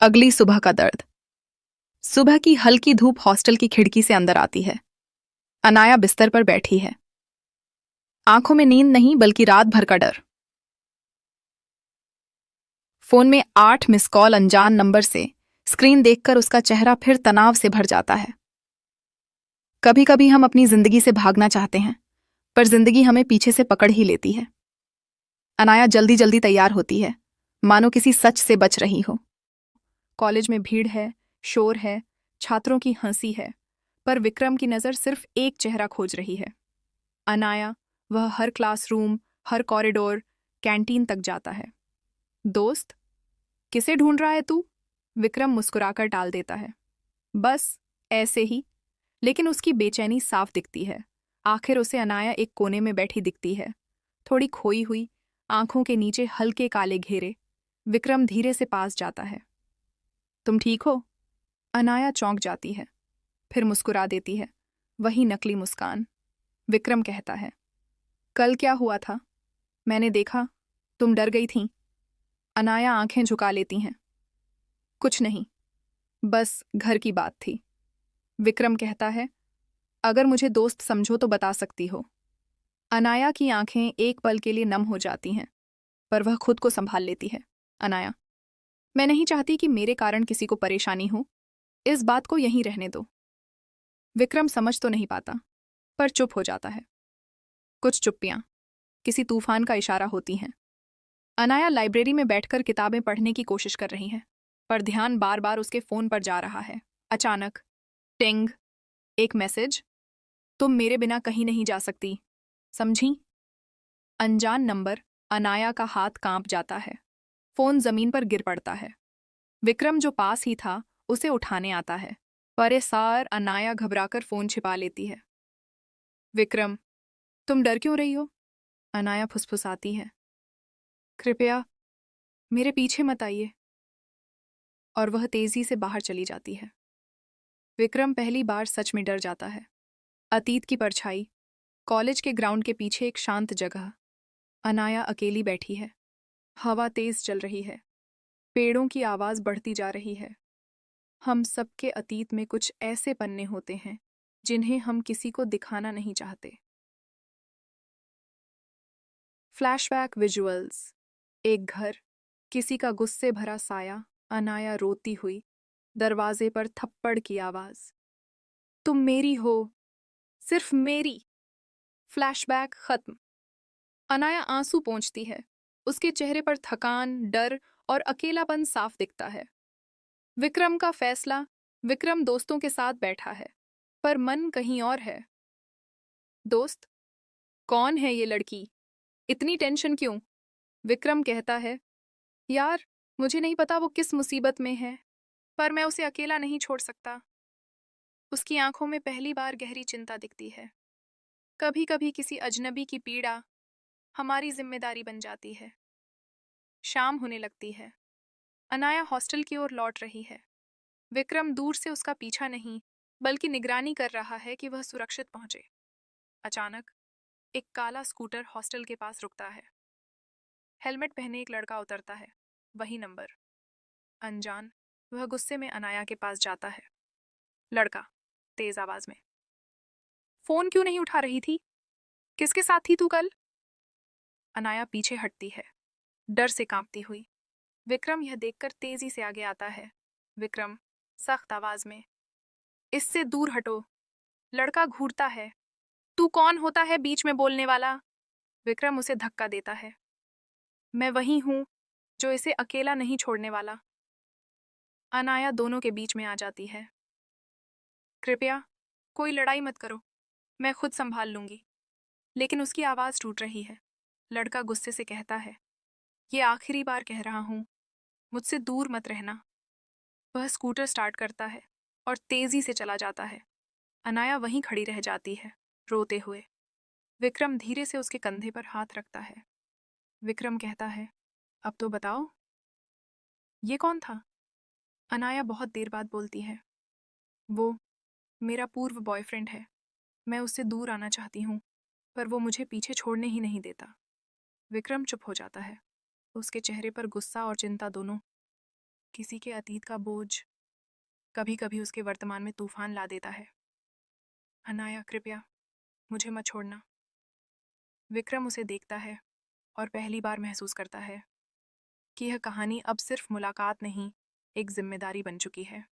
अगली सुबह का दर्द। सुबह की हल्की धूप हॉस्टल की खिड़की से अंदर आती है। अनाया बिस्तर पर बैठी है। आंखों में नींद नहीं बल्कि रात भर का डर। फोन में 8 मिस कॉल अनजान नंबर से। स्क्रीन देखकर उसका चेहरा फिर तनाव से भर जाता है। कभी कभी हम अपनी जिंदगी से भागना चाहते हैं, पर जिंदगी हमें पीछे से पकड़ ही लेती है। अनाया जल्दी जल्दी तैयार होती है, मानो किसी सच से बच रही हो। कॉलेज में भीड़ है, शोर है, छात्रों की हंसी है, पर विक्रम की नज़र सिर्फ एक चेहरा खोज रही है। अनाया। वह हर क्लासरूम, हर कॉरिडोर, कैंटीन तक जाता है। दोस्त, किसे ढूंढ रहा है तू? विक्रम मुस्कुराकर टाल देता है। बस ऐसे ही। लेकिन उसकी बेचैनी साफ दिखती है। आखिर उसे अनाया एक कोने में बैठी दिखती है, थोड़ी खोई हुई, आंखों के नीचे हल्के काले घेरे। विक्रम धीरे से पास जाता है। तुम ठीक हो? अनाया चौंक जाती है, फिर मुस्कुरा देती है। वही नकली मुस्कान। विक्रम कहता है, कल क्या हुआ था? मैंने देखा, तुम डर गई थीं। अनाया आंखें झुका लेती हैं। कुछ नहीं, बस घर की बात थी। विक्रम कहता है, अगर मुझे दोस्त समझो तो बता सकती हो। अनाया की आंखें एक पल के लिए नम हो जाती हैं, पर वह खुद को संभाल लेती है। अनाया, मैं नहीं चाहती कि मेरे कारण किसी को परेशानी हो। इस बात को यहीं रहने दो। विक्रम समझ तो नहीं पाता, पर चुप हो जाता है। कुछ चुप्पियां किसी तूफान का इशारा होती हैं। अनाया लाइब्रेरी में बैठकर किताबें पढ़ने की कोशिश कर रही है, पर ध्यान बार बार उसके फोन पर जा रहा है। अचानक टिंग, एक मैसेज। तुम मेरे बिना कहीं नहीं जा सकती, समझी? अनजान नंबर। अनाया का हाथ कांप जाता है। फोन जमीन पर गिर पड़ता है। विक्रम जो पास ही था उसे उठाने आता है, पर इस सार अनाया घबराकर फोन छिपा लेती है। विक्रम, तुम डर क्यों रही हो? अनाया फुसफुसाती है। कृपया मेरे पीछे मत आइए। और वह तेजी से बाहर चली जाती है। विक्रम पहली बार सच में डर जाता है। अतीत की परछाई। कॉलेज के ग्राउंड के पीछे एक शांत जगह। अनाया अकेली बैठी है। हवा तेज चल रही है। पेड़ों की आवाज बढ़ती जा रही है। हम सबके अतीत में कुछ ऐसे पन्ने होते हैं जिन्हें हम किसी को दिखाना नहीं चाहते। Flashback visuals. एक घर, किसी का गुस्से भरा साया, अनाया रोती हुई, दरवाजे पर थप्पड़ की आवाज। तुम मेरी हो, सिर्फ मेरी। फ्लैशबैक खत्म। अनाया आंसू पोंछती है। उसके चेहरे पर थकान, डर और अकेलापन साफ दिखता है। विक्रम का फैसला। विक्रम दोस्तों के साथ बैठा है, पर मन कहीं और है। दोस्त, कौन है ये लड़की? इतनी टेंशन क्यों? विक्रम कहता है, यार, मुझे नहीं पता वो किस मुसीबत में है, पर मैं उसे अकेला नहीं छोड़ सकता। उसकी आंखों में पहली बार गहरी चिंता दिखती है। कभी कभी किसी अजनबी की पीड़ा हमारी जिम्मेदारी बन जाती है। शाम होने लगती है। अनाया हॉस्टल की ओर लौट रही है। विक्रम दूर से उसका पीछा नहीं, बल्कि निगरानी कर रहा है कि वह सुरक्षित पहुंचे। अचानक एक काला स्कूटर हॉस्टल के पास रुकता है। हेलमेट पहने एक लड़का उतरता है। वही नंबर। अनजान। वह गुस्से में अनाया के पास जाता है। लड़का तेज आवाज में, फोन क्यों नहीं उठा रही थी? किसके साथ थी तू कल? अनाया पीछे हटती है, डर से कांपती हुई। विक्रम यह देखकर तेजी से आगे आता है। विक्रम सख्त आवाज में, इससे दूर हटो। लड़का घूरता है। तू कौन होता है बीच में बोलने वाला? विक्रम उसे धक्का देता है। मैं वही हूं जो इसे अकेला नहीं छोड़ने वाला। अनाया दोनों के बीच में आ जाती है। कृपया कोई लड़ाई मत करो, मैं खुद संभाल लूंगी। लेकिन उसकी आवाज टूट रही है। लड़का गुस्से से कहता है, ये आखिरी बार कह रहा हूं, मुझसे दूर मत रहना। वह स्कूटर स्टार्ट करता है और तेजी से चला जाता है। अनाया वहीं खड़ी रह जाती है, रोते हुए। विक्रम धीरे से उसके कंधे पर हाथ रखता है। विक्रम कहता है, अब तो बताओ, ये कौन था? अनाया बहुत देर बाद बोलती है, वो मेरा पूर्व बॉयफ्रेंड है। मैं उससे दूर आना चाहती हूँ, पर वो मुझे पीछे छोड़ने ही नहीं देता। विक्रम चुप हो जाता है। उसके चेहरे पर गुस्सा और चिंता दोनों। किसी के अतीत का बोझ कभी कभी उसके वर्तमान में तूफान ला देता है। अनाया, कृपया मुझे मत छोड़ना। विक्रम उसे देखता है और पहली बार महसूस करता है कि यह कहानी अब सिर्फ मुलाकात नहीं, एक जिम्मेदारी बन चुकी है।